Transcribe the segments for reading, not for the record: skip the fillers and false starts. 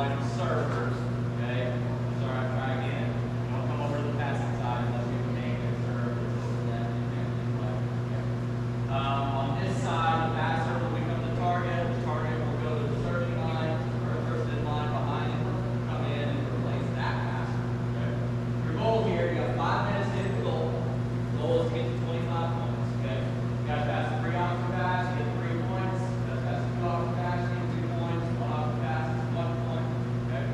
line of servers. Okay? Sorry, I'll try again. Don't come over to the passing side unless we can make it serve. On this side, the pass server will become the target. The target will go to the searching line, or the person in line behind it will come in and replace that pass. Okay? Your goal here, you have 5 minutes to hit the goal. The goal is to get to 25 points. Okay? You guys pass a 3 off the pass, you get 3 points. You guys pass a 2 off the pass, you get 2 points. 1 off the pass is 1 point. Okay?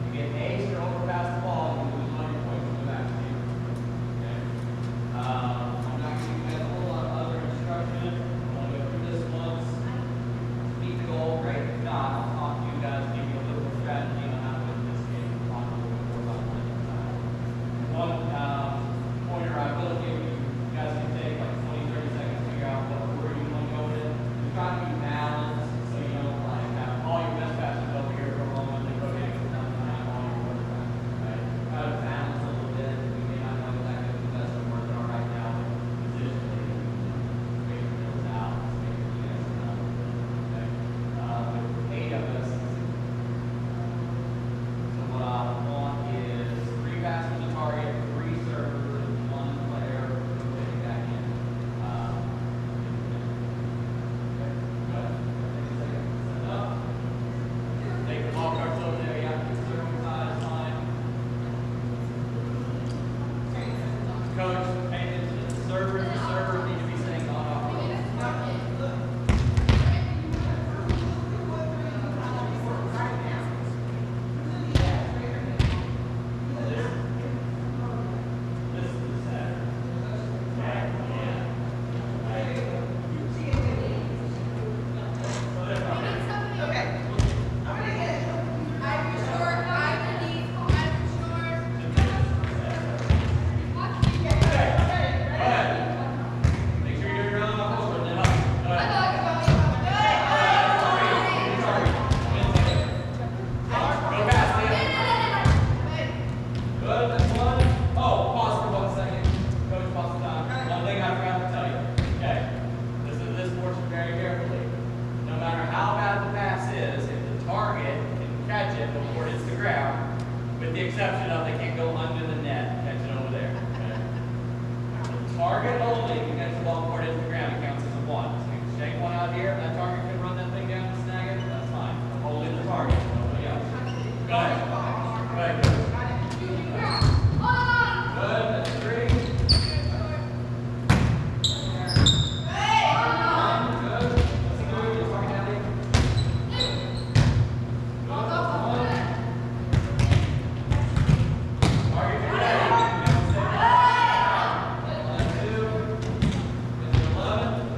You get ace or overpass the ball, you lose 1 point to the back team. Okay? I'm not going to give you guys a whole lot of other instruction. I'm going to go through this once. Meet the goal, great. If not, I'll talk to you guys, give you a little more strategy on how to win this game. I'll talk a little bit more about winning inside. One pointer I will give you, you guys can take like 20, 30 seconds to figure out what order you want to go in. You try to be balanced so you don't like have all your best passes over here for a moment and go ahead and get down and have all your worst passes. Right? Try to balance a little bit. We may not know exactly what the best of working on right now, but positionally, make your bills out, make sure you guys know. Okay? With 8 of us, so what I want is 3 passes to target, 3 servers, and 1 player rotating back in. Okay, go ahead. Take a second. Set up. Take the ball cards over there. Yeah, your serving side is fine. Coach, pay attention to the servers. The servers need to be staying on off. This is the set. Make sure you're doing your own off and then up. Go ahead. Go past him. Good, that's 1. Oh, pause for 1 second. Coach, pause the time. One thing I forgot to tell you. Okay. Listen to this portion very carefully. No matter how bad the pass is, if the target can catch it before it hits the ground, with the exception of they can't go under the net, catch it over there. Okay? The target only can catch the ball before it hits the ground. It counts as a 1. So you can shake one out here. If that target can run that thing down and snag it, that's fine. I'm holding the target. Nobody else. Go ahead. Go ahead. Good. That's 3. Good. Let's go. You're talking about it. Good. That's 1. Target ready. That's 2. Is it 11?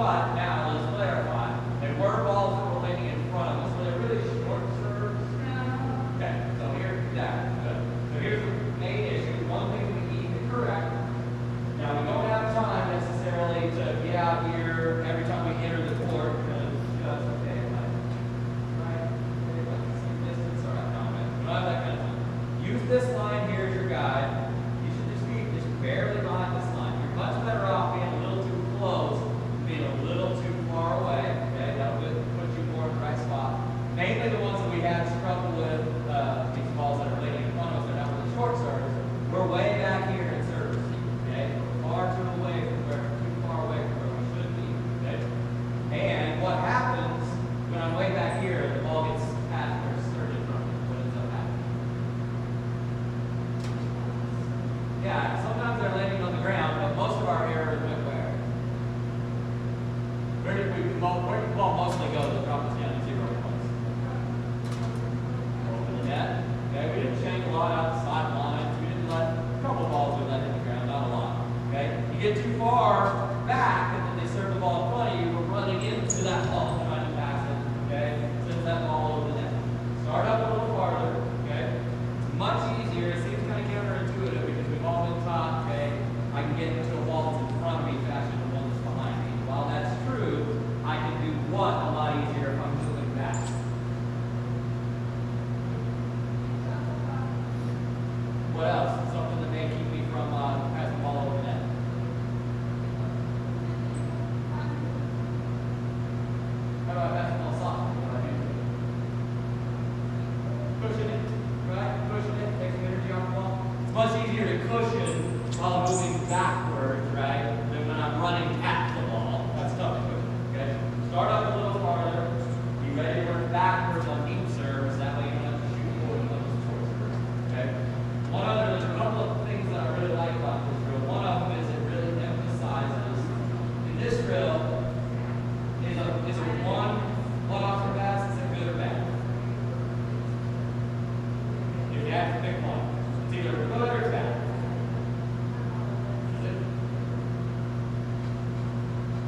But now let's clarify. They were balls that were landing in front of us, so they're really short serves. Okay, so here's that. Good. So here's the main issue. One thing we need to correct. Now we don't have time necessarily to get out here every time we enter the court because that's okay. Right? Some distance. All right, no, man. We don't have that kind of time. Use this line here as your guide. You should just be barely behind this line. You're much better off being a little too close, being a little too far away. Okay, that'll put you more in the right spot. Mainly the ones that we have struggled with, these balls that are landing in front of us, they're not really short serves. We're way back here in service. Okay, we're far too far away from where we should be. Okay, and what happens when I'm way back here, the ball gets past where it's surging from? What ends up happening? Yeah, sometimes they're landing on the ground, but most of our errors went where? Where did the ball mostly go to drop us down to 0 points? Over the net. Okay, we didn't change a lot out the sidelines. We didn't let a couple balls we let in the ground, not a lot. Okay, you get too far back, and then they serve the ball in front of you. We're running into that ball and trying to pass it. Okay, sends that ball over the net. Start up a little farther. Okay, it's much easier. It seems kind of counterintuitive because we've all been taught. Okay, I can get into a wall that's in front of me faster than the one that's behind me. While that's true, I can do what a lot easier if I'm moving back. What else? Something that may keep me from passing the ball over the net. How about basketball softly? Pushing it, right? Pushing it, takes some energy off the ball. It's much easier to cushion while I'm moving backwards, right? Than when I'm running at the ball. That's tough to cushion, okay? Start up a little farther. Be ready to work backwards on deep serves. That way you don't have to shoot forward on those short serves, okay? There's a couple of things that I really like about this drill. One of them is it really emphasizes, in this drill, is a one Oscar pass, is it good or bad? If you have to pick one, it's either good or it's bad.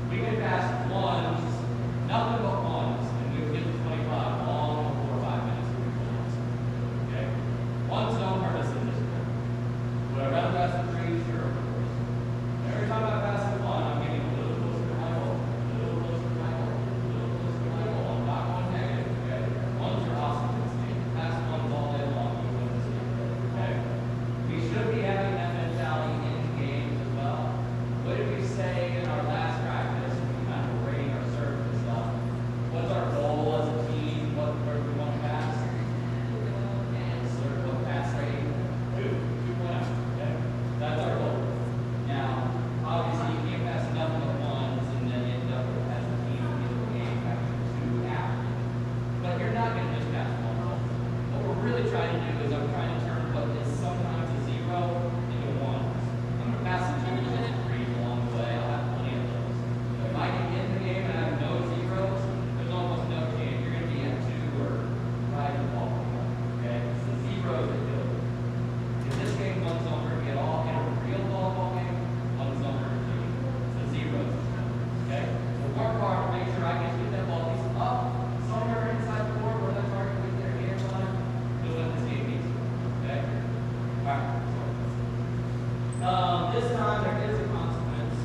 We can pass ones, nothing but ones, and we can get to 25 long before 5 minutes of ones. Okay? Ones don't hurt us in this drill. Would I rather pass the 3? Sure, of course. Every time I pass the 1, I'm getting a little closer to my goal, a little closer to my goal, a little closer to my goal. I'm not going negative, okay? Ones are awesome in this game. Pass ones all day long, you win this game, okay? We should be having that mentality in games as well. What did we say in our last practice? We kind of rating our serve and stuff. What's our goal as a team? Where do we want to pass? Serve, what pass rating? 2.0. Okay? That's our goal. Now, obviously, you can't pass nothing but ones and then end up as a team in the game after 2 after. But you're not going to just pass one ball. What we're really trying to do is I'm trying to turn what is sometimes a 0 into 1. I'm going to pass some 2s and 3s along the way. I'll have plenty of those. So if I can get in the game and have no 0s, there's almost no chance you're going to be at 2 or right the ball. Okay? It's the 0s that do it. In this game, one's over. Get all in a real ball game, one's over. It's the 0s. Okay? So work hard to make sure I can get that ball piece up somewhere inside the board where the target with their hands on it. You'll win this game easy. Okay? Alright. This time there is a consequence.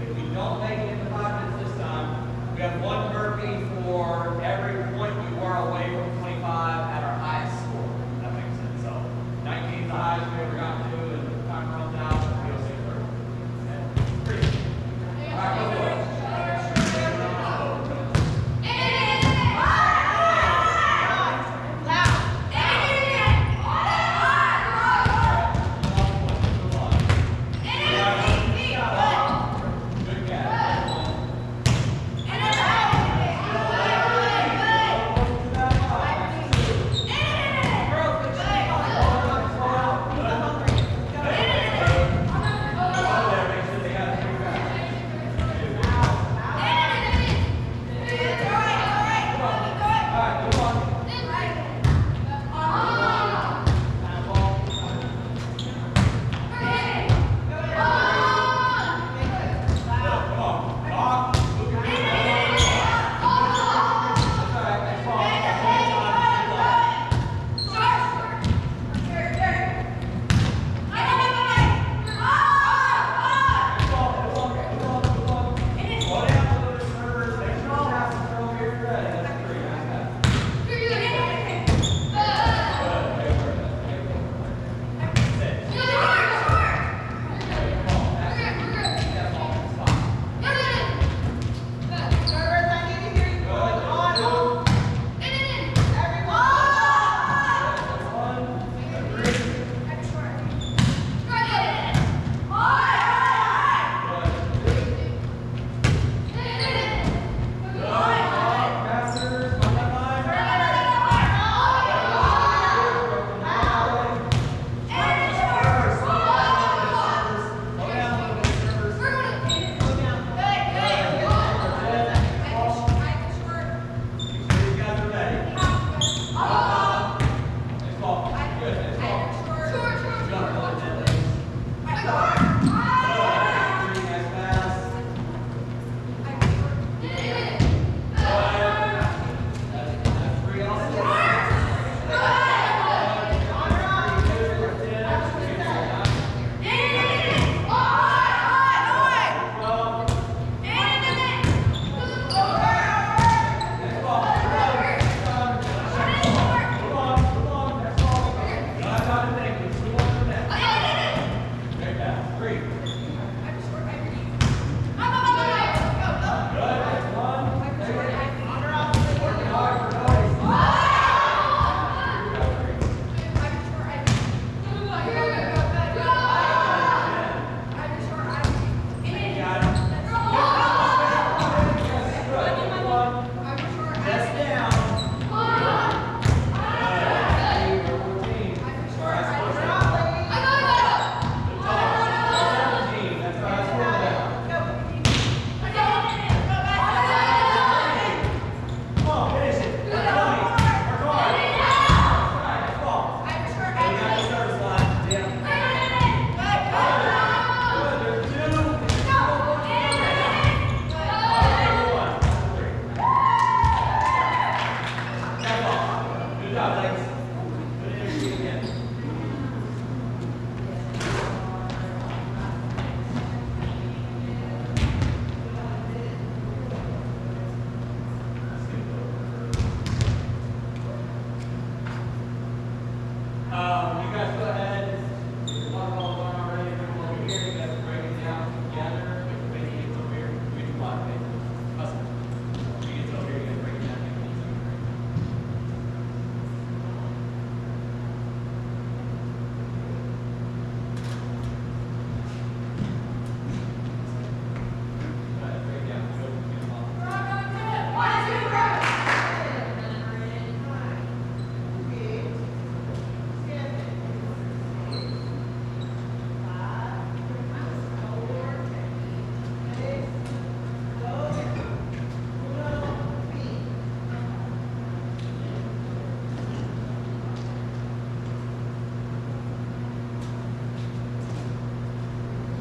If we don't make it in the 5 minutes this time, we have 1 burpee for every point we were away from 25 at our highest score. That makes sense. So 19 is the highest we ever got to, and the time runs out, we'll see burpee. Okay? Pretty good. Alright, go for it.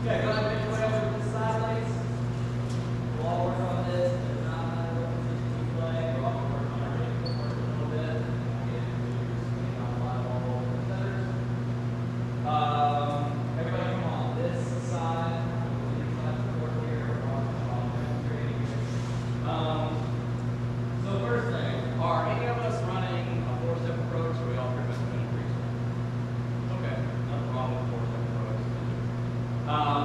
Okay, go ahead and make your way over to this side, ladies. We'll all work on this. There's not matter what position you play. We're all going to work on our rhythm work a little bit. Get into swinging on live ball over the centers. Everybody come on this side. These sides of the court here. We're all demonstrating. So the first thing, are any of us running a four-step approach, or are we all pretty much doing a three-step? Okay, nothing wrong with a four-step approach.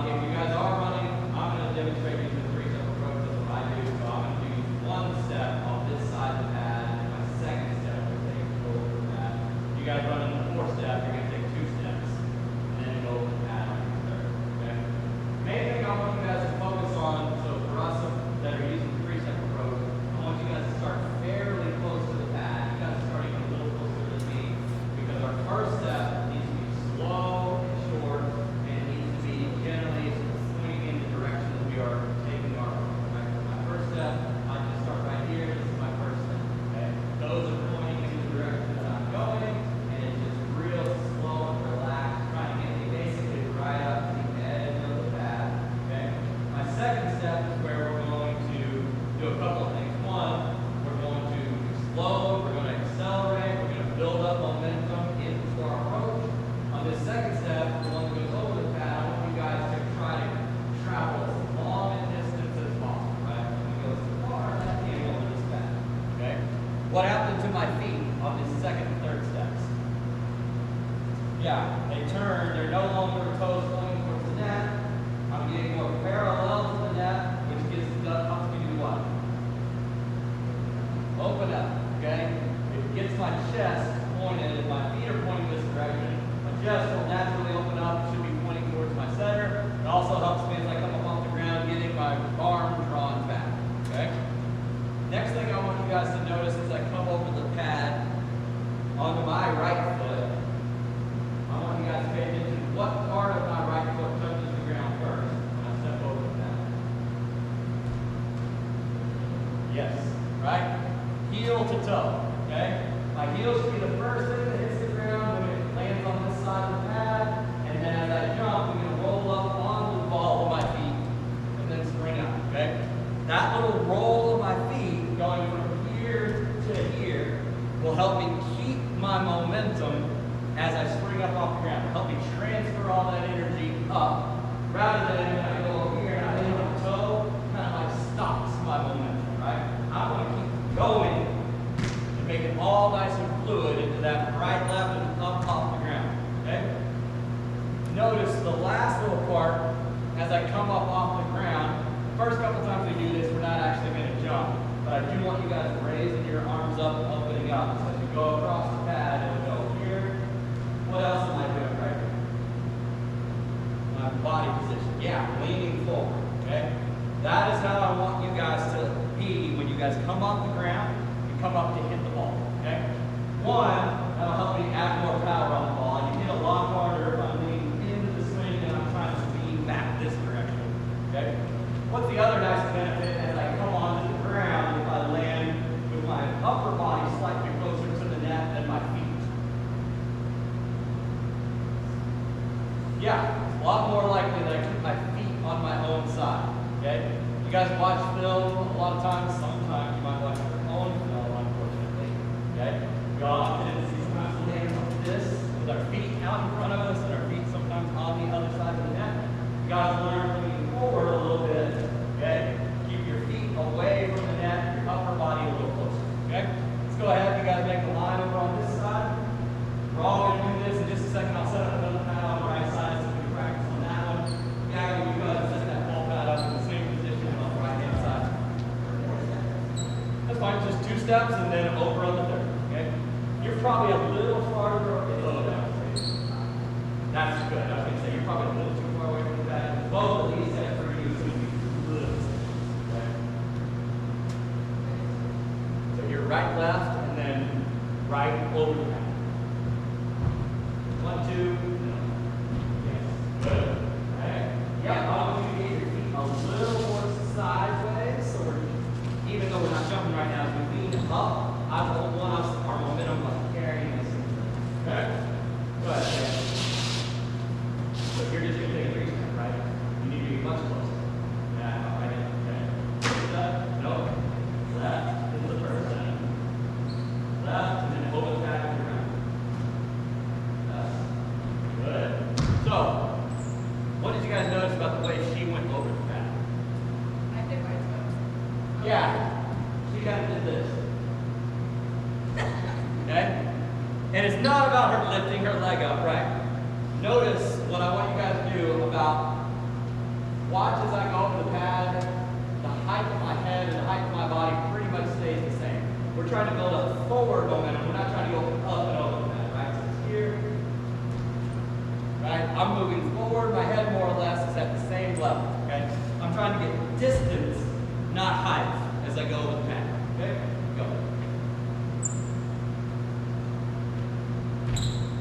If you guys are running, I'm going to demonstrate using the three-step approach. That's what I do. So I'm going to use one step on this side of the pad, and my second step will take over the pad. You guys running the four-step, you're going to take two steps, and then go over the pad on your third. Okay. Main thing I want you guys to focus on. So for us that are using the three-step approach, I want you guys to start fairly close to the pad. You guys are starting a little closer to me because our first step needs to be slow and short, and it needs to be generally pointing in the direction that we are taking our approach. Right? So my first step, I just start right here. This is my first step. Okay? Those are pointing in the direction that I'm going, and it's just real slow and relaxed, trying to get me basically right up to the edge of the pad. Okay? My second step is where we're going to do a couple of things. One, we're going to explode, we're going to accelerate, we're going to build up momentum into our approach. On this second step, the one that goes over the pad, I want you guys to try to travel as long a distance as possible, right? When we go as far as that can over this pad, okay? What happened to my feet on this second and third steps? Yeah, they turn, they're no longer toes pointing towards the net. I'm getting more parallel to the net, which helps me do what? Open up, okay? It gets my chest pointed, if my feet are pointing this direction, my chest will naturally open up, should be pointing towards my center. It also helps me as I come up off the ground, getting my arm drawn back, okay? Next thing I want you guys to notice as I come over the pad onto my right foot, I want you guys to pay attention to what part of my right foot touches the ground first when I step over the pad. Yes, right? Heel to toe, okay? My heel should be the first thing that hits the ground when it lands on this side of the pad, and then as I jump, I'm going to roll up onto the ball with my feet, and then spring up, okay? That little roll of my feet going from here to here will help me keep my momentum as I spring up off the ground. Help me transfer all that energy up, rather than when I go over here and I hit on the toe, kind of like stops my momentum, right? I want to keep going and make it all nice and fluid into that right, left, and up off the ground, okay? Notice the last little part, as I come up off the ground, the first couple times we do this, we're not actually going to jump, but I do want you guys raising your arms up, opening up. So as you go across the pad, it'll go here. What else am I doing, right? My body position. Yeah, leaning forward, okay? That is how I want you guys to be when you guys come off the ground and come up to hit the ball, okay? One, that'll help me add more power on the ball. You hit a lot harder if I'm leaning into the swing and I'm trying to lean back this direction, okay? What's the other nice benefit as I come onto the ground if I land with my upper body slightly closer to the net than my feet? Yeah, it's a lot more likely that I keep my feet on my own side, okay? You guys watch film a lot of times. Sometimes you might watch your own film, unfortunately, okay? We all have tendencies sometimes to land like this with our feet out in front of us and our feet sometimes on the other side of the net. You guys learn to lean forward a little bit, okay? Keep your feet away from the net, your upper body a little closer, okay? Let's go ahead. You guys make a line over on this side. We're all going to do this in just a second. I'll set up another pad on the right side so we can practice on that one. Yeah, you guys set that ball pad up in the same position on the right-hand side. That's fine. Just two steps and then over on the third, okay? You're probably a little farther away. That's good. I was going to say, you're probably a little too far away from the pad. Both of these sets for you is going to be little, okay? So you're right, left, and then right over the pad. 1, 2, yes, good. Okay. Yeah, I want you to get your feet a little more sideways, so even though we're not jumping right now, as we lean up, I don't want us, our momentum of carrying this. Okay? Go ahead, okay. So you're just going to take a 3 step, right? guys notice about the way she went over the pad? I did my toes. Yeah, she kind of did this. Okay? And it's not about her lifting her leg up, right? Notice what I want you guys to do about, watch as I go over the pad, the height of my head and the height of my body pretty much stays the same. We're trying to build a forward momentum. We're not trying to go up and over the pad, right? So it's here, right? I'm moving forward. My head more or less is at the same level, okay? I'm trying to get distance, not height, as I go over the pad, okay? Go.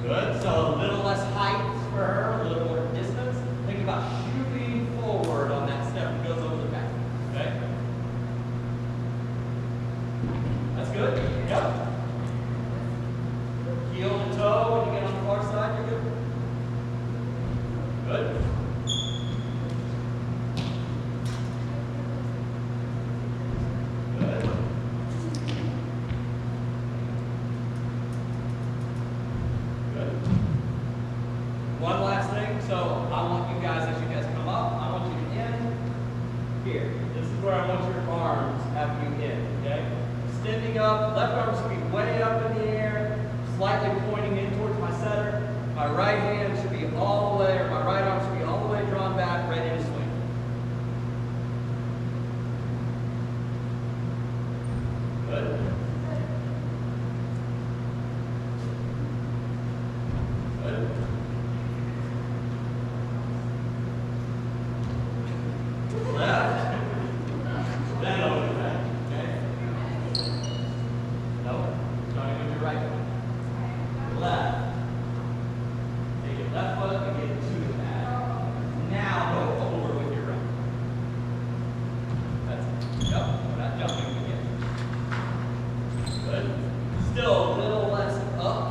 Good, so a little less height for her, a little more distance. Think about shooting forward on that step that goes over the back, okay? That's good? Yep. Heel to toe when you get on the far side, you're good? Good. Good. Good. One last thing, so I want you guys, as you guys come up, I want you to end here. This is where I want your arms have you in, okay? Extending up, left arm should be way up in the air, slightly pointing in towards my center. My right hand should be all the way, or my right arm should be all the way drawn back, ready to swing. Good. Good. Left. Then over the back. Okay? No. Starting with your right foot. Left. Take your left foot and get to the mat. Now go over with your right. That's it. Yep. We're not jumping again. Good. Still a little less up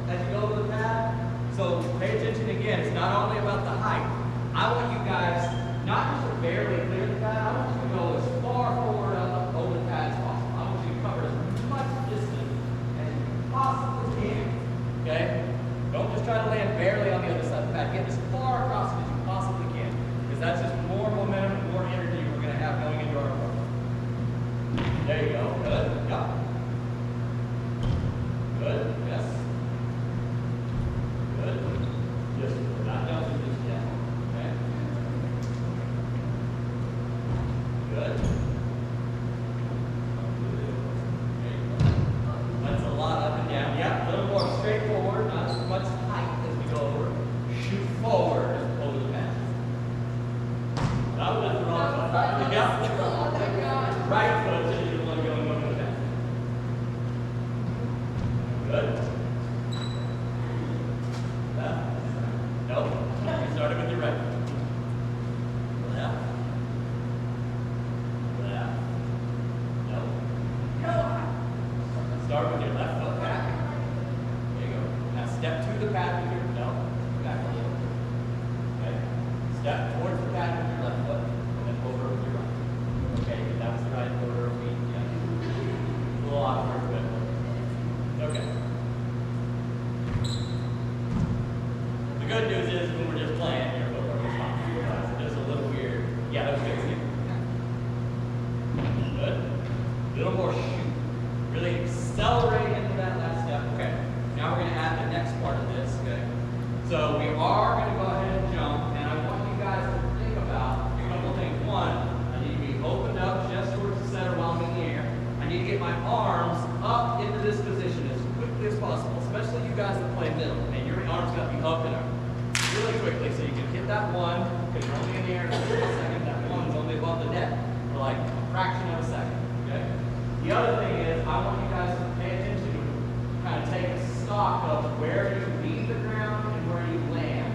as you go over the pad. So pay attention again. It's not only about the height. I want you guys not just to barely clear the pad. I want you to go as far forward up over the pad as possible. I want you to cover as much distance as you possibly can. Okay? Don't just try to land barely on the other side of the pad. Get as far across it as you possibly can. Because that's just more momentum and more energy we're going to have going into our work. There you go. Good. Yep. Good. Yes. Good. Just not jumping just yet. Okay. Good. There you go. That's a lot up and down. Yeah, a little more straightforward, not as much height as we go over. Shoot forward over the mat. That was the wrong foot. Yeah. Oh my God. Right foot is the one going over the mat. Good. Left. Nope. You started with your right. Left. Left. Nope. Start with your left foot back. There you go. Now step to the pad with your back a little. Okay. Step towards the pad with your left foot, and then over with your right. Okay, that was the right order of feet. Yeah. A little awkward, but okay. The good news is when we're just playing, your footwork is fine. It's a little weird. Yeah, that was good. See? Good. A little more shoot. Really accelerate into that last step. Okay. Now we're going to add the next part of this. Okay. So we are going to go ahead and jump, and I want you guys to think about a couple things. One, I need to be opened up just towards the center while I'm in the air. I need to get my arms up into this position as quickly as possible, especially you guys that play middle. And your arms got to be up and up really quickly so you can hit that one, because you're only in the air for a second. That one's only above the net for like a fraction of a second. Okay? The other thing is, I want you guys to pay attention to kind of take a stock of where you leave the ground and where you land.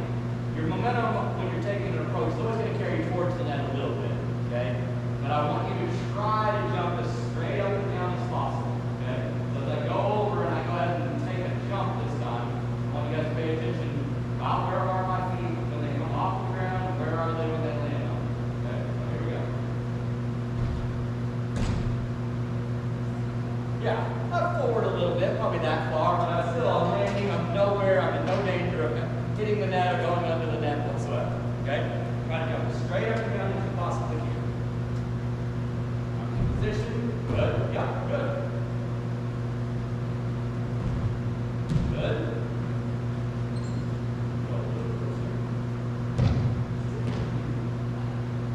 Your momentum when you're taking an approach is always going to carry you towards the net a little bit. Okay? But I want you to try to jump as straight up and down as possible. Okay? So as I go over and I go ahead and take a jump this time, I want you guys to pay attention about where are my feet when they come off the ground, where are they when they land on. Okay? So here we go. Yeah, up forward a little bit, probably that far, but I'm still landing. I'm nowhere. I'm in no danger of hitting the net or going under the net whatsoever. Okay? Try to go straight up and down as you possibly can. Position. Good. Yeah, good. Good.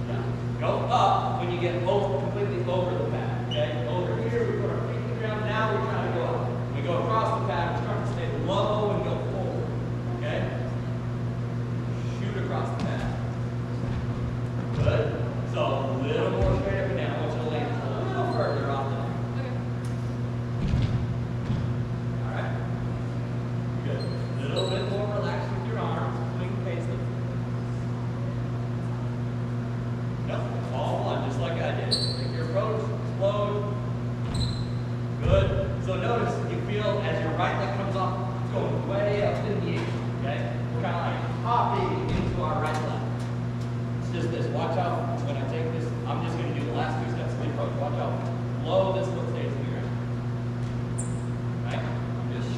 Yeah. Go up when you get completely over the pad. Okay? Over here, we put our feet in the ground. Now we're trying to go up. When we go across the pad, we're trying to stay low and go forward. Okay? Shoot across the pad. Good. So a little more straight up and down. I want you to land a little further off the line. All right. Good. A little bit more relaxed with your arms. Swing face them. Nope. All one, just like I did. Take your approach. Explode. Good. So notice you feel as your right leg comes off, it's going way up in the air. Okay? We're kind of like hopping into our right leg. It's just this. Watch out when I take this. I'm just going to do the last 2 steps of the approach. Watch out. Low, this foot stays in the ground. Right? I'm just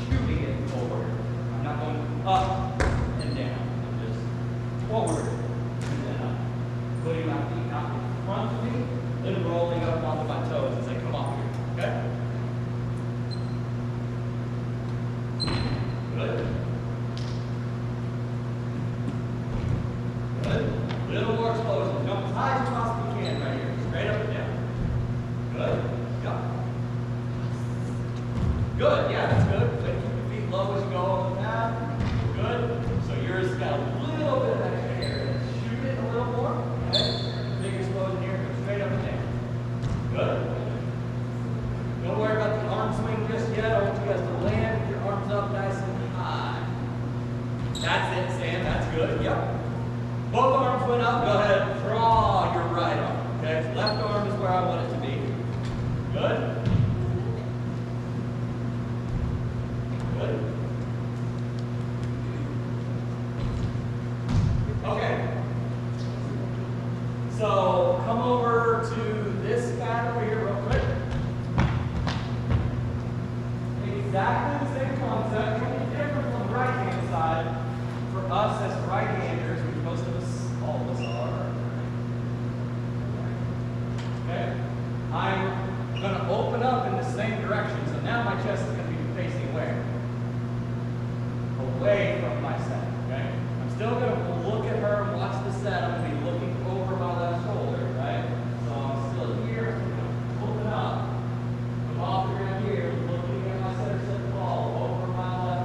shooting it forward. I'm not going up and down. I'm just forward and then up. Putting my feet out in front of me, then rolling up onto my toes as I come off here. Okay? Good. Good. Little more explosion. Jump as high as you possibly can right here. Straight up and down. Good. Yeah. Good. Yeah, that's good. Way to keep your feet low as you go on the pad. Good. So yours has got a little bit of extra air. Shoot it a little more. Okay. Big explosion here. Go straight up and down. Good. Don't worry about the arm swing just yet. I want you guys to land with your arms up nice and high. That's it, Sam. That's good. Yep. Both arms went up. Go ahead and draw your right arm. Okay? Left arm is where I want it to be. Good. Good. Okay. So come over to this pad over here real quick. Exactly the same concept, only different from the right-hand side. For us as right-handers, which most of us, all of us are. Okay? I'm going to open up in the same direction, so now my chest is going to be facing where? Away from my set. Okay? I'm still going to look at her and watch the set. I'm going to be looking over my left shoulder, right? So I'm still here, I'm going to open up. I'm off the ground here, looking at my center set ball over my left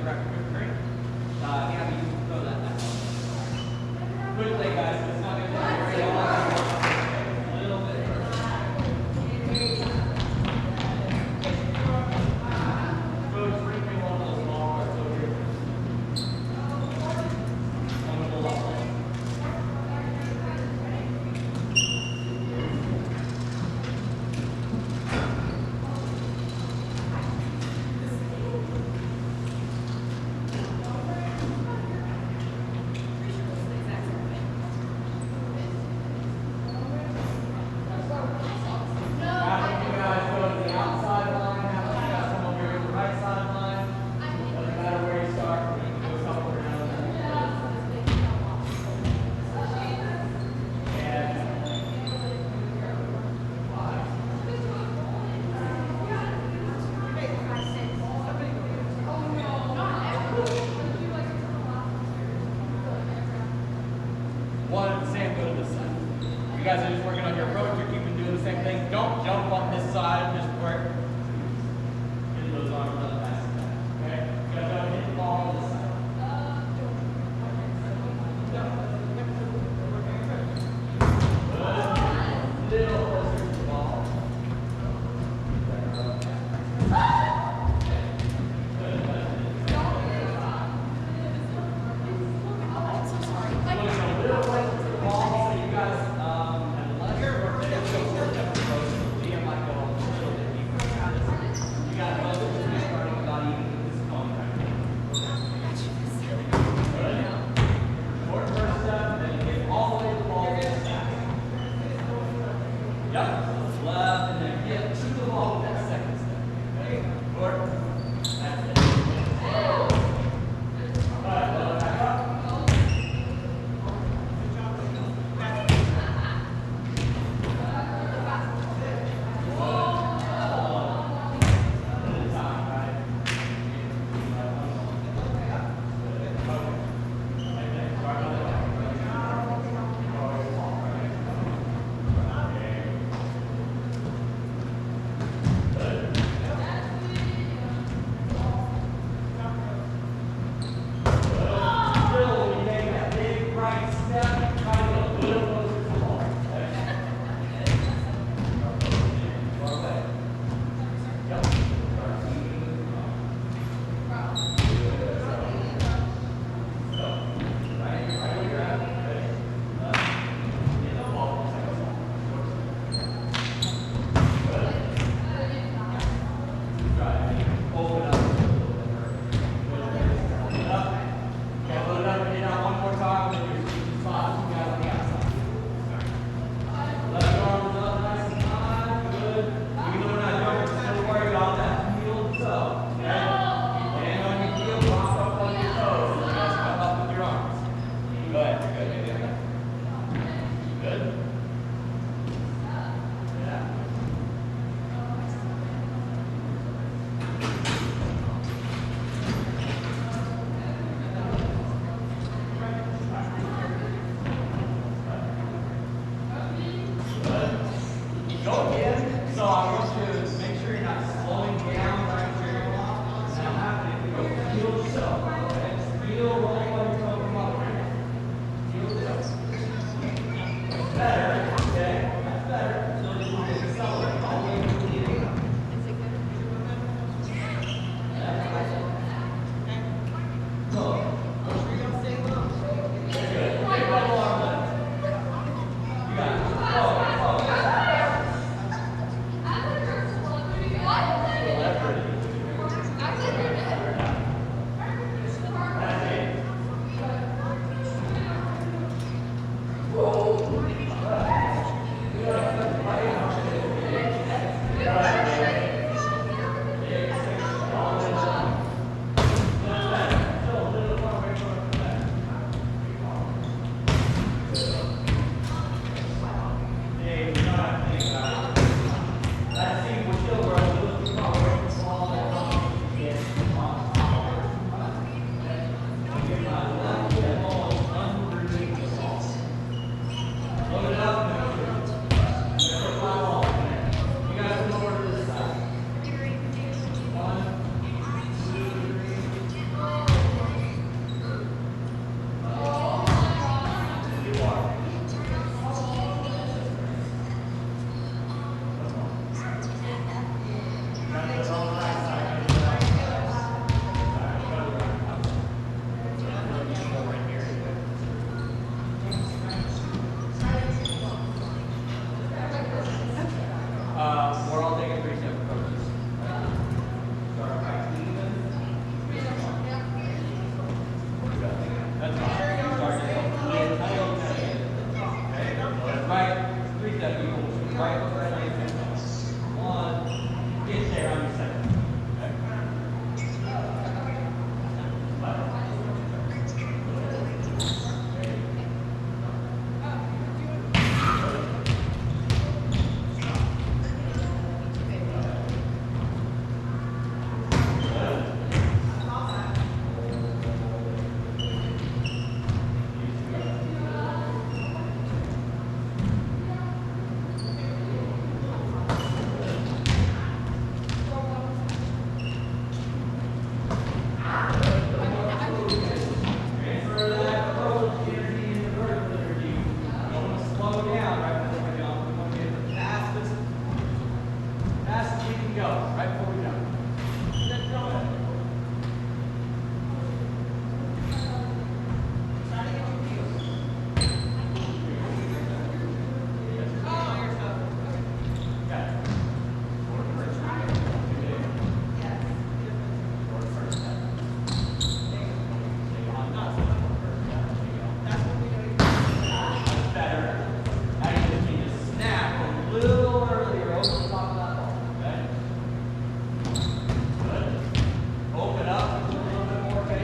grab a quick drink. Yeah, you can throw that back on. Quickly, guys, it's not going to take very long. A little bit. Coach, bring me one of those small carts over here. Wonderful, lovely.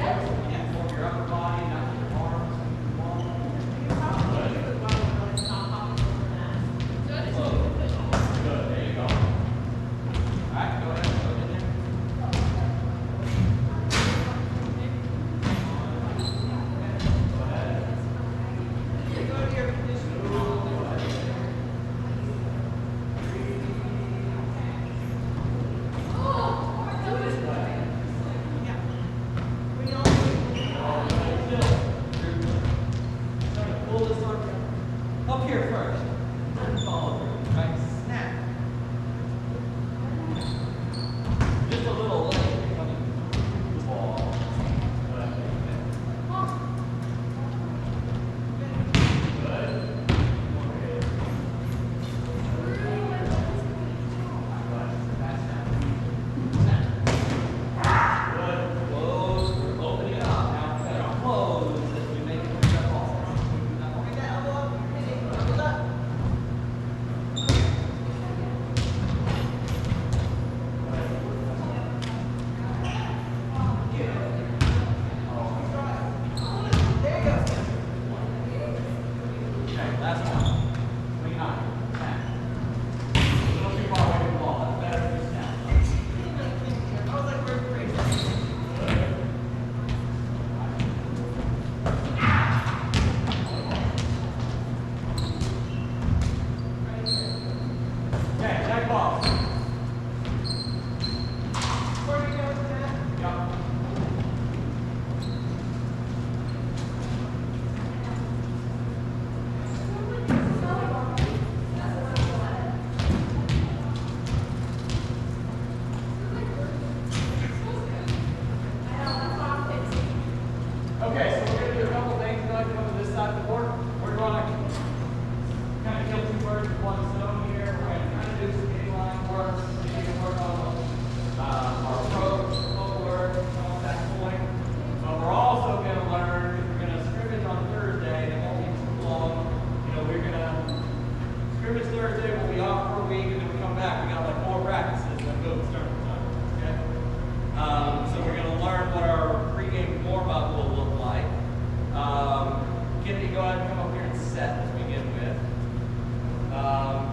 Yeah, form your upper body, not your arms. Good, there you go. All right, go ahead, go in there. Go ahead. Pull this arm up here first. Then follow through. Right? Snap. Just a little leg becoming the ball. Good. Close. We're opening it up. Now, better close as we make it to the ball. Okay, last one. Swing it on. Snap. A little too far away from the ball. That's better if you snap. Okay, check ball. Yup. Okay, so we're going to do a couple things. We're going to come to this side of the board. We're going to kind of kill two birds with one stone here. We're going to kind of do some inline work. We can work on our approach, footwork, that point. But we're also going to learn, we're going to scrimmage on Thursday. It won't be too long. You know, we're going to scrimmage Thursday. We'll be off for a week, and then we come back. We got like 4 practices, then boom, start the time. Okay? So we're going to learn what our pregame warm-up will look like. Kennedy, go ahead and come up here and set as we begin with.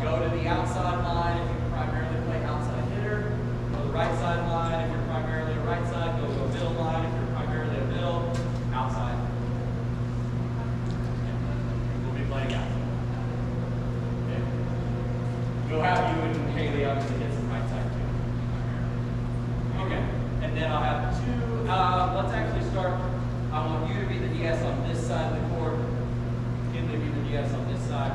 Go to the outside line if you primarily play outside hitter. Go to the right side line if you're primarily a right side. Go to a middle line if you're primarily a middle. Outside. We'll be playing outside. Okay. We'll have you and Haley obviously hit some right side too. Okay. And then I'll have 2. Let's actually start. I want you to be the DS on this side of the court. Kim to be the DS on this side.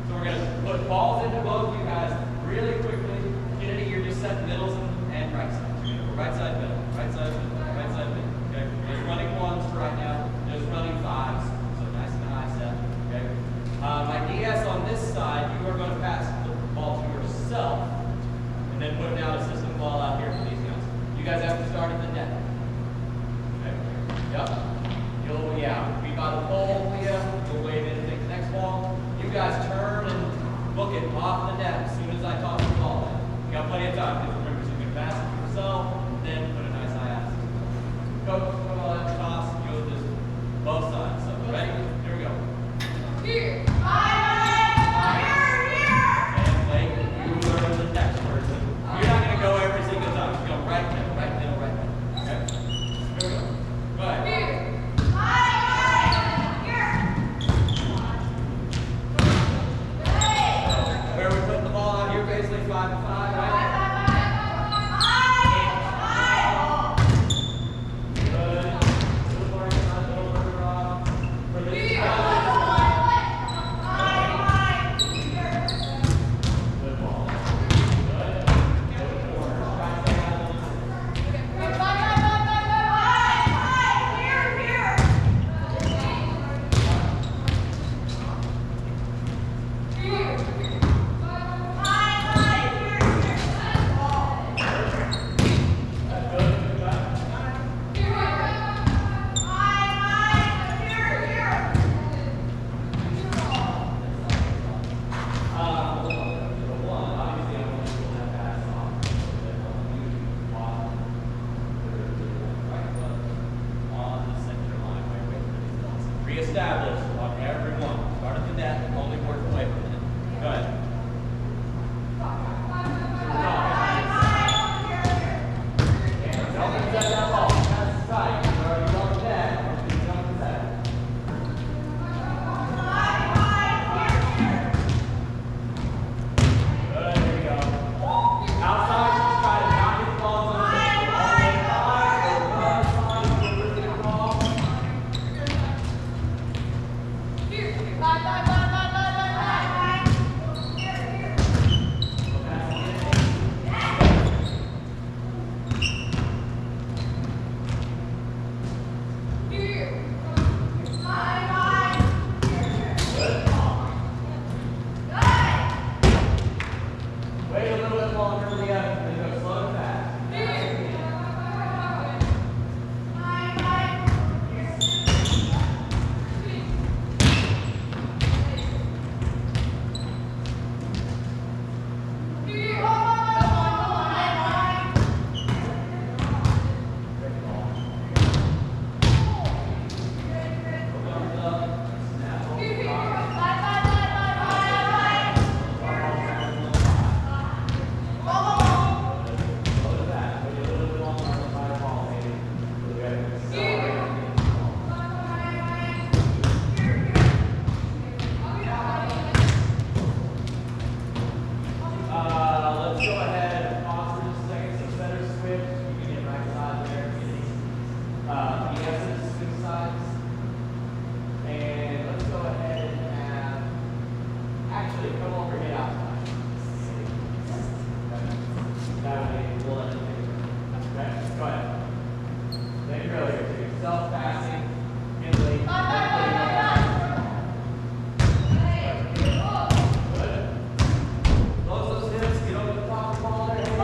So we're going to put balls into both of you guys really quickly. Kennedy, you're just setting middles and right sides. You're going to go right side, middle, right side, middle, right side, middle. Okay? Just running ones for right now. Just running 5s. So nice and high set. Okay? My DS on this side, you are going to pass the ball to yourself and then put down a system ball out here for these guys. You guys have to start at the net. Okay? Yep. You'll, be by the pole, you'll wave in and take the next ball. You guys turn and look it off the net as soon as I toss the ball in. You got plenty of time, because remember, so you can pass it to yourself, then put a nice high ass. Coach, come on, toss, go just both sides. So, ready? Here we go. Here. And Blake, you learn the next person. You're not going to go every single time. You go right, middle, right, middle, right, middle. Okay? Here we go. Go ahead. Here. Where are we putting the ball out here? Basically 5 and 5, right? Good. Little more inside, little further off. For this guy. Good ball. Good. Good corner. Try to stay out of this. Reestablish on everyone. Start at the net and only work away from it. Go ahead. Don't accept that ball. That's tight. You're already on the net. Don't accept that. Good, there you go. Outside, just try to knock his balls on the table. All the way high, go to the other side, go to the ball. Wait a little bit longer than the other, then go slow and fast. Let's go ahead and pause for just a second. So center switch. You can hit right side there. Yes, switch sides. And let's go ahead and have. Actually, come over and hit outside. That way we'll let it take. Okay, go ahead. Then you're earlier too. Self-passing, handling. Close those hips, get over the top of the ball there. Good.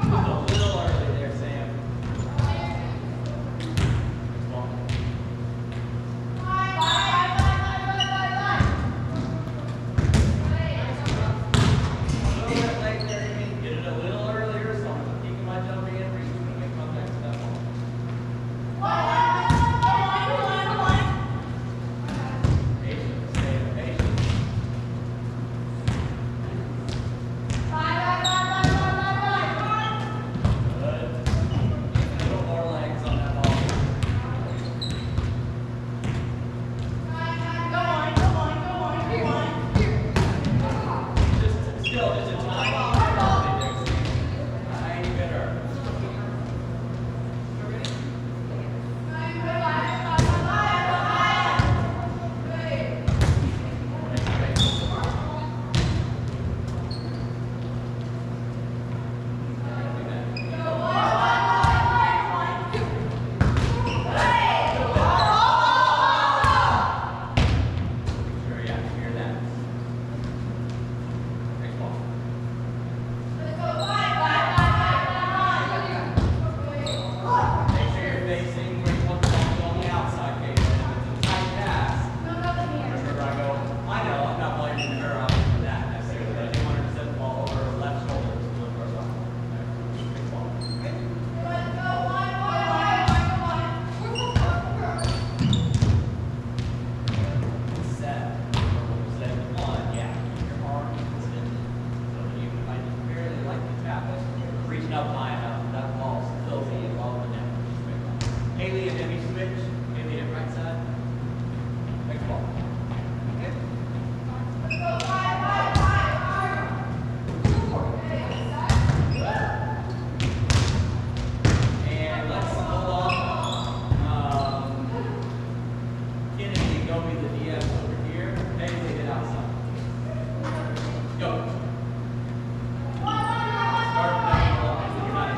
A little early there, Sam. Get it a little earlier, so I'm keeping my jump in, reaching to make contact with that ball. Patience, Sam, patience. Good. A little more legs on that ball. Just still, just a tiny bit early. Sure, yeah, hear that. Next ball. Make sure you're facing where you want the ball to go on the outside, Kate. If it's a tight pass, remember I go, I know, I'm not blaming her for that necessarily, but I do want her to set the ball over her left shoulder to look for her left. Next ball. Set. Set one, yeah. Keep your arm extended. So you might barely like to tap it, reaching up high enough, that ball's filthy and all the net. Haley and Debbie switch. Haley hit right side. Next ball. And let's hold on. Kennedy, go be the DS over here. Haley hit outside. Go. Start down the ball. You're not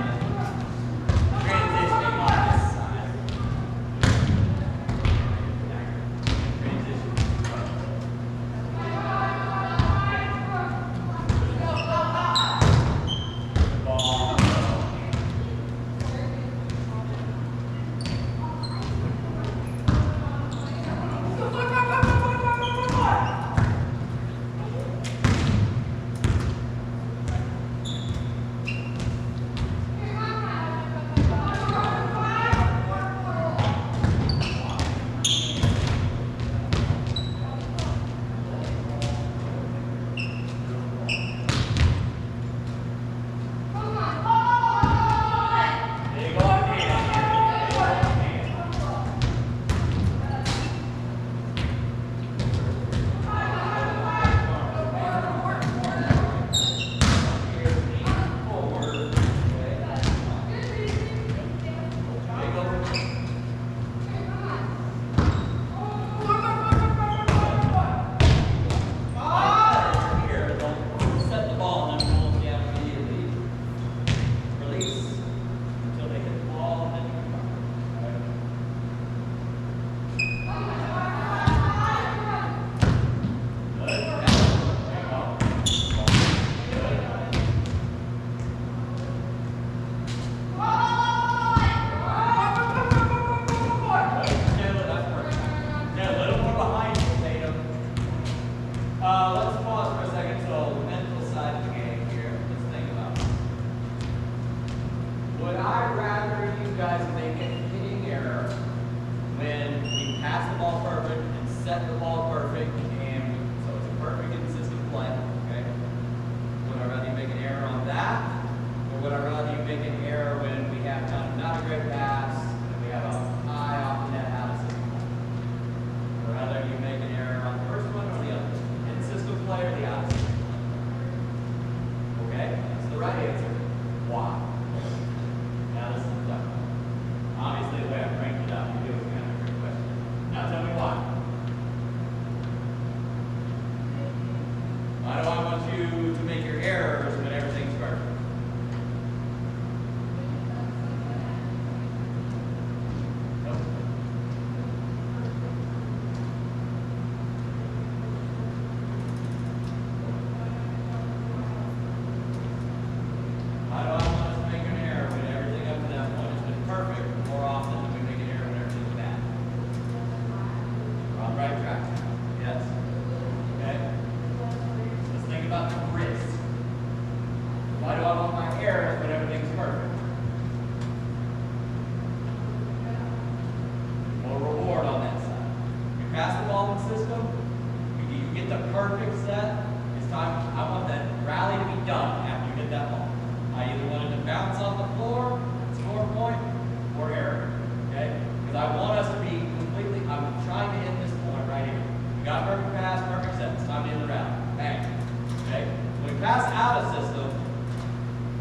pass out a system,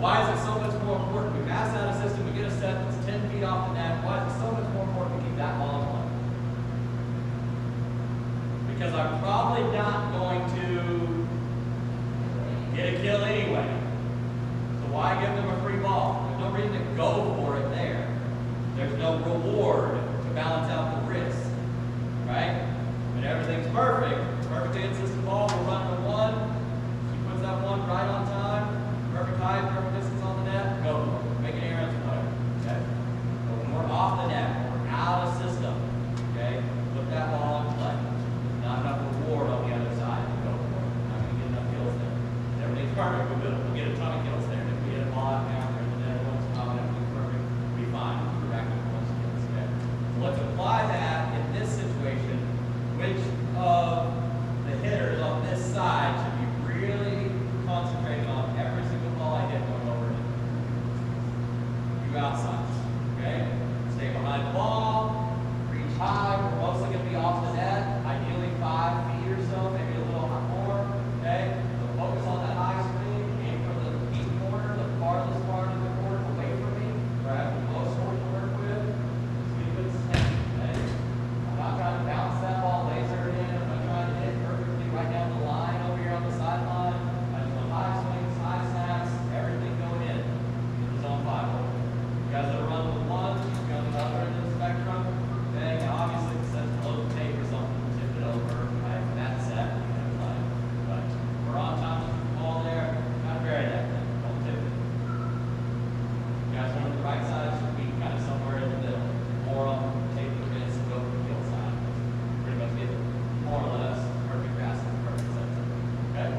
why is it so much more important? We pass out a system, we get a set that's 10 feet off the net. Why is it so much more important to keep that ball in play? Because I'm probably not going to get a kill anyway. So why give them a free ball? There's no reason to go for it there. There's no reward to balance out the risk, right? When everything's perfect, perfectly consistent ball, we're running a one. She puts that one right on time, perfect height, perfect distance on the net, go for it. Make an errand play, okay? But when we're off the net, when we're out of system, okay, put that ball in play. Not enough reward on the other side to go for it. Not going to get enough kills there. If everything's perfect, we'll get a ton of kills there. If we hit a ball out down there, and then everyone's confident, we'll be perfect, we'll be fine. We're back to one skills, okay? So let's apply that in this situation. Which of the hitters on this side should be really concentrating on every single ball I hit going over it? You outsides, okay? Stay behind the ball, reach high. We're mostly going to be off the net, ideally 5 feet or so, maybe a little more, okay? So focus on that high swing, aim for the deep corner, the farthest part of the court away from me, where I have the most score to work with. Just keep it steady, okay? I'm not trying to bounce that ball laser in. I'm not trying to hit perfectly right down the line over here on the sideline. I just want high swings, high snaps, everything going in. Get the zone 5 over. You guys that are running the one, you go to the other end of the spectrum, then obviously it says close the tape or something, tip it over, right? That's set, you can play. But we're on time with the ball there, not bury that thing, don't tip it. You guys want the right side should be kind of somewhere in the middle. More on take the wrist and go for the kill side. Pretty much get more or less perfect pass and perfect set. Okay?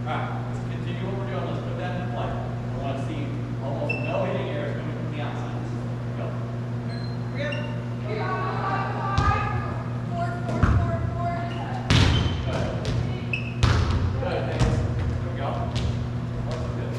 Alright, let's continue what we're doing. Let's put that in play. I want to see almost no hitting errors coming from the outside. Go. Good, thanks. Here we go. What's good?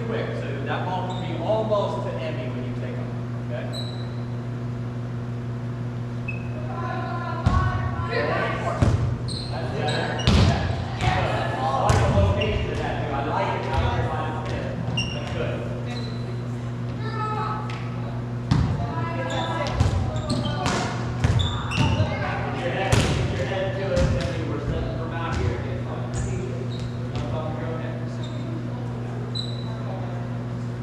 quick. So that ball can be almost to Emmy when you take off. Okay? That's better. Yeah. I like the location of that too. I like it how your line's there. That's good. Get your head to it, Emmy. We're setting from out here. Get fun. Jump up and go ahead.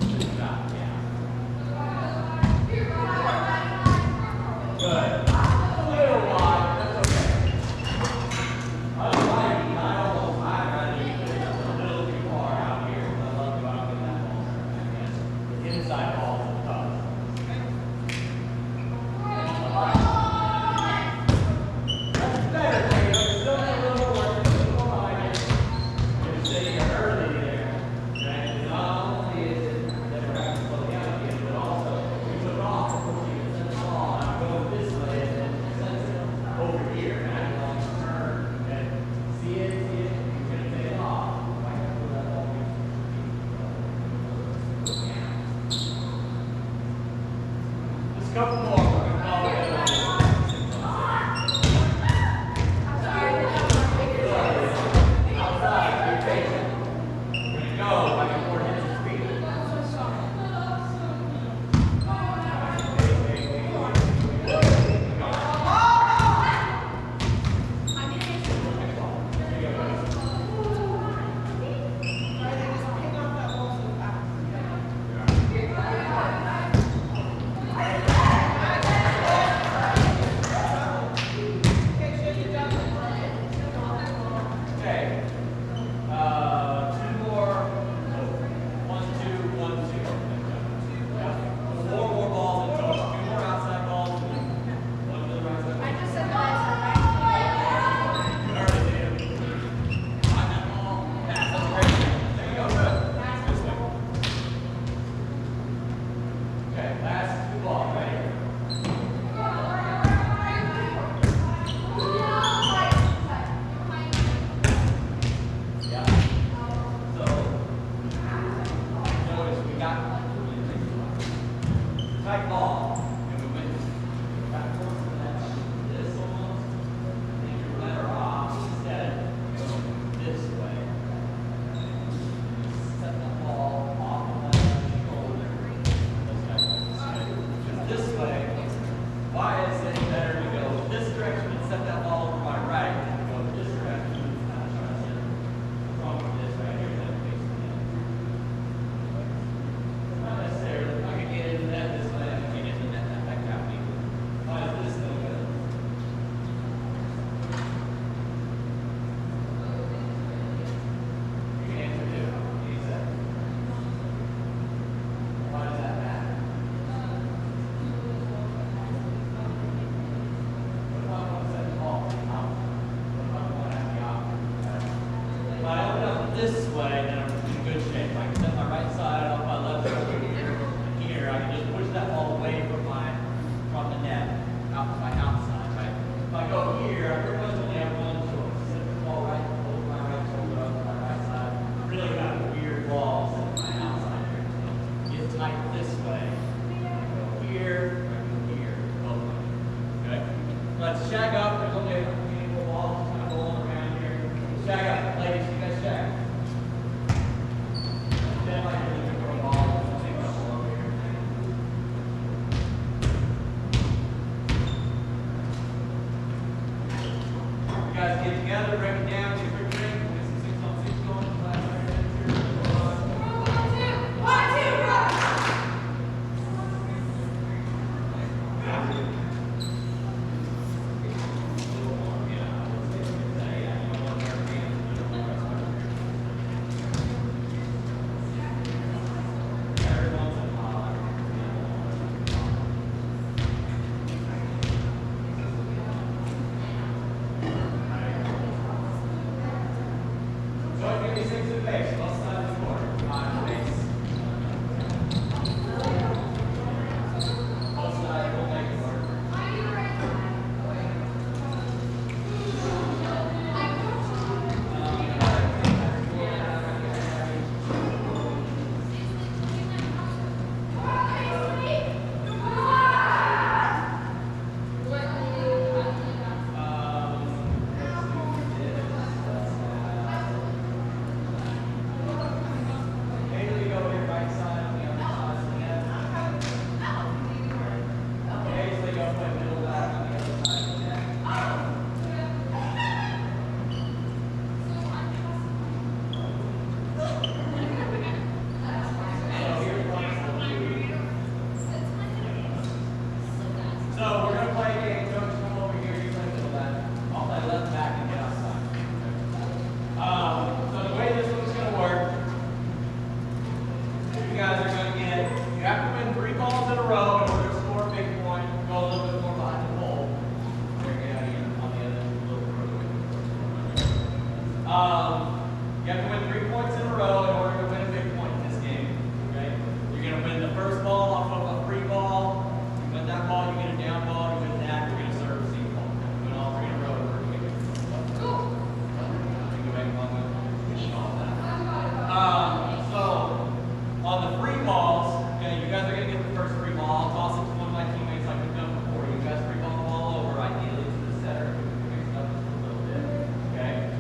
Good job. Yeah. Good. A little wide. That's okay. I almost, I'd rather you put it a little too far out here. I love to go out and get that ball. The inside ball is tough. That's better, Taylor. You're still got a little more work. A little more behind you. You're sitting early there. Okay? Not only is it that we're having to slow down again, but also we took off before you can send the ball. And I'm going this way and then send it over here. And I'm going to turn. Okay? See it, see it. You're going to take it off. Like I put that ball in. Just a couple more. We're going to call it. Outside, be patient. We're going to go like a 4 hits of speed. Okay. Two more. 1, 2, 1, 2. Yeah. 4 more balls in total. 2 more outside balls. 1 to the right side. I just said that. You already did. Find that ball. Pass. That's great. There you go. Good. This way. Okay. Last 2 balls. Ready? Yeah. So, notice we got tight ball, and we went back close to that. This almost, I think you're better off instead going this way. Set the ball off of that shoulder. Just this way. Why is it better to go this direction and set that ball over my right than to go this direction and try to set it? What's wrong with this right here? That makes sense. Not necessarily. I can get into that this way. I can get free balls, okay, you guys are going to get the first free ball. I'll toss it to one of my teammates like we've done before. You guys free ball the ball over, ideally to the center. Mix it up just a little bit, okay?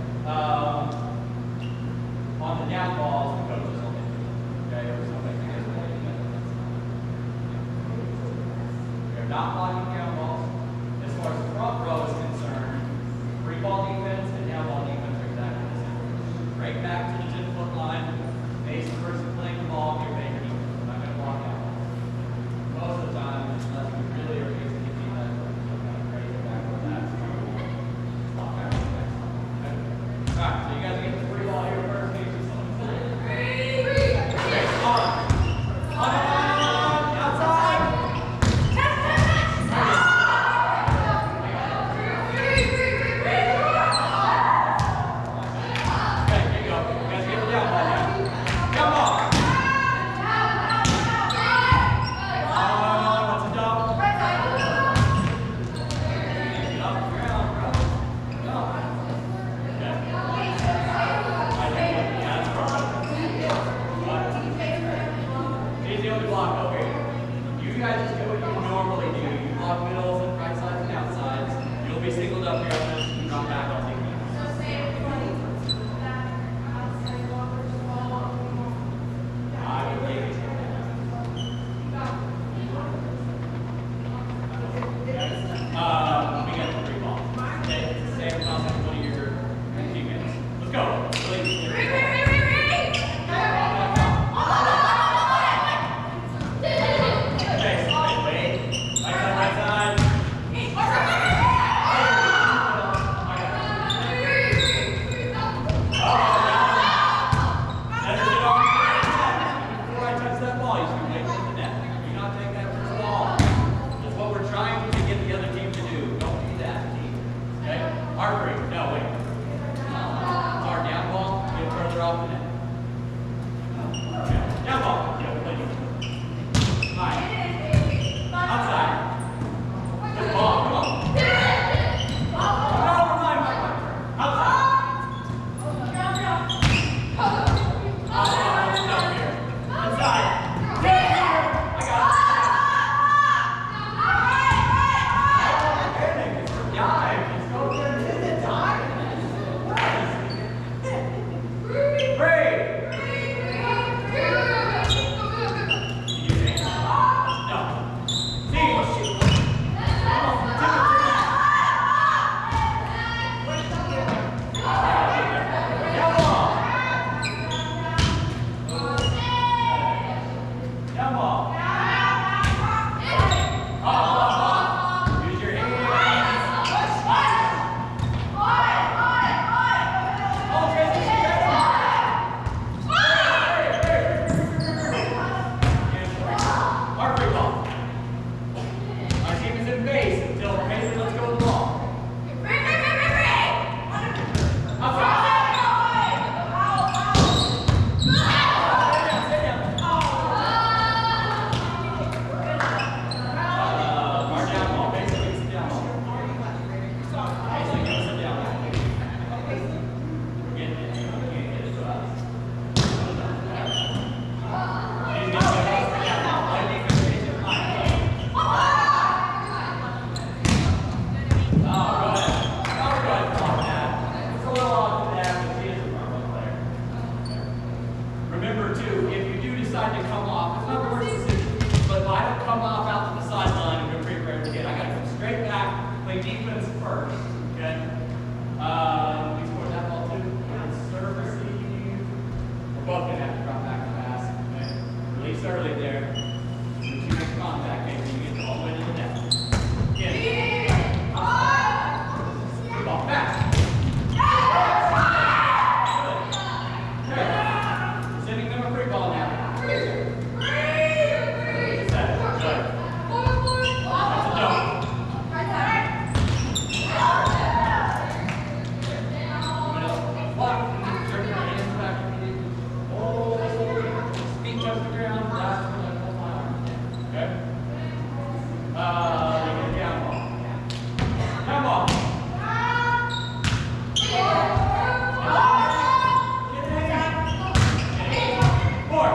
On the down balls, the coaches will hit you, okay? Or somebody you guys are playing together. They're not blocking down balls. As far as the front row is concerned, free ball defense and down ball defense are exactly the same. Right back to the 10-foot line. Face the person playing the ball, you're making it. I'm not going to block out. Most of the time, unless we really are facing a team that's kind of crazy back with that. Block out the next one. Okay? Alright, so you guys get the free ball here first. Okay, on. Outside. Okay, here you go. You guys get the down ball now. Down ball. What's a dog? Get off the ground, bro. Go. Okay. That's perfect. He's the only block over here. You guys just do what you normally do. You block middles and right sides and outsides. You'll be singled up here. I'll just drop back. I'll take that. I would maybe take that. We got the free ball. Okay, it's the same toss as one of your teammates. Let's go. Please. Okay, so wait. Right side. Before I touch that ball, you should wait for the net. Do not take that first ball. That's what we're trying to get the other team to do. Don't do that, team. Okay? Our free. No, wait. It's our down ball. Get further off the net. Okay. Down ball. Yeah, we're playing. Fine. Outside. Good ball. Come on. Outside. Inside. I got it. Dive. Let's go get it. Dive. Three. No. See. Down ball. Use your hands. Oh, Tracy, she's ready. Our free ball. Our team is in base until Paisley lets go of the ball. Outside. Stay down. Our down ball. Paisley gets the down ball. Paisley gets the down ball. We're getting it. We can't get it to us. He's going to go for the down ball. Play defense, Paisley. Fine. Oh, go ahead. Oh, go ahead. Block that. It's a little off to that, but he is a front row player. Remember, too, if you do decide to come off, it's not the worst decision, but if I don't come off out to the sideline and go pre-prep again, I got to come straight back, play defense first, okay? We scored that ball, too. Serve, receive. We're both going to have to drop back and pass, okay? Release early there. When you make contact, maybe you get all the way to the net. Get it. Good ball, pass. Good. Okay. Sending them a free ball now. Set. Good. That's a no. Block. Turn your hands back. Hold. Feet touch the ground. Last one. Hold my arm. Okay. Down ball. Down ball. Get in. 4.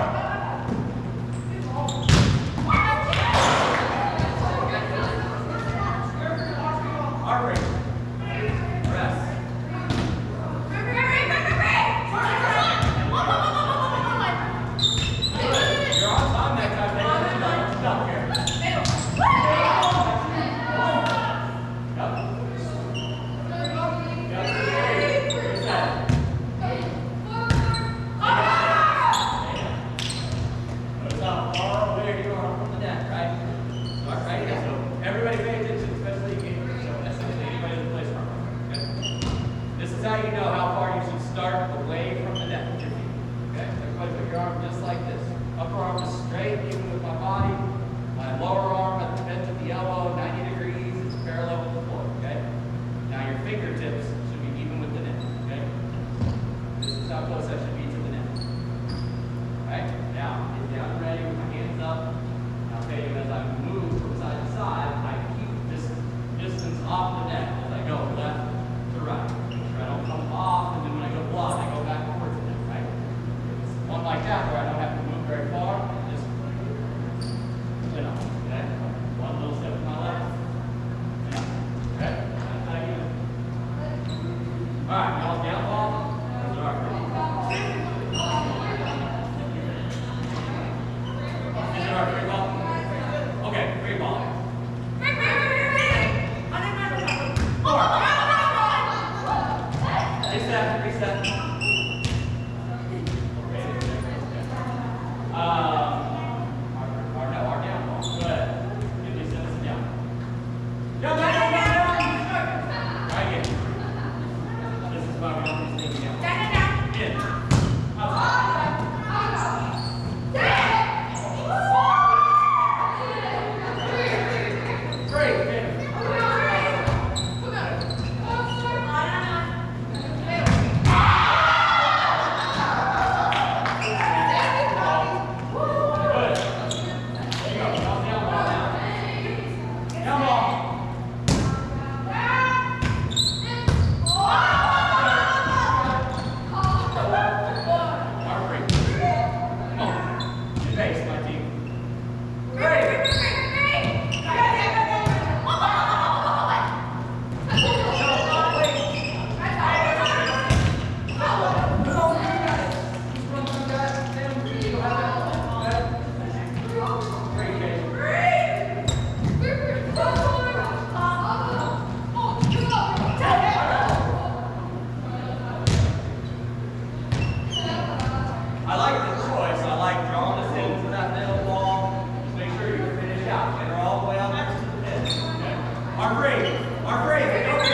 out. Get her all the way out next to the pin. Okay? Our break. Our break. Don't